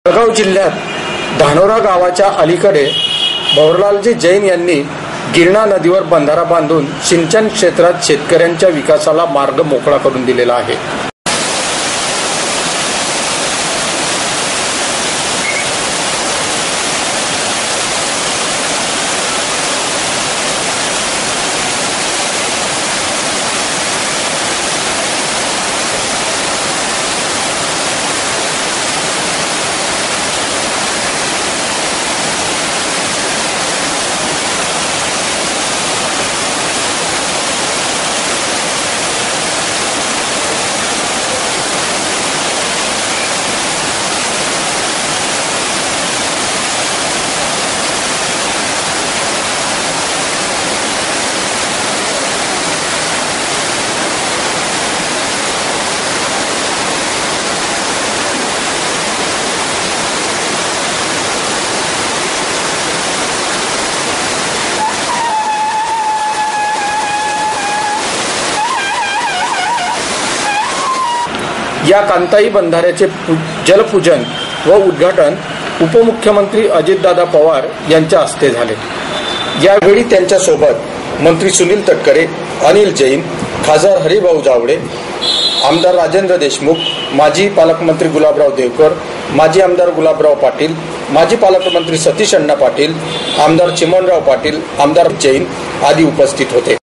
जळगाव जिल्ह्यात धानोरा गावाच्या अलीकडे भवरलालजी जैन यांनी गिरणा नदीवर बंधारा बांधून सिंचन क्षेत्रात शेतकऱ्यांच्या विकासाला मार्ग मोकळा करून दिलेला आहे। या कांताई बंधाऱ्याचे जलपूजन व उद्घाटन उपमुख्यमंत्री अजितदादा पवार यांच्या हस्ते झाले। यावेळी त्यांच्या सोबत मंत्री सुनील तटकरे, अनिल जैन, खासदार हरिभाऊ जावडे, आमदार राजेंद्र देशमुख, माजी पालकमंत्री गुलाबराव देवकर, माजी आमदार गुलाबराव पाटील, माजी पालकमंत्री सतीश अण्णा पाटील, आमदार चिमणराव पाटील, आमदार जैन आदी उपस्थित होते।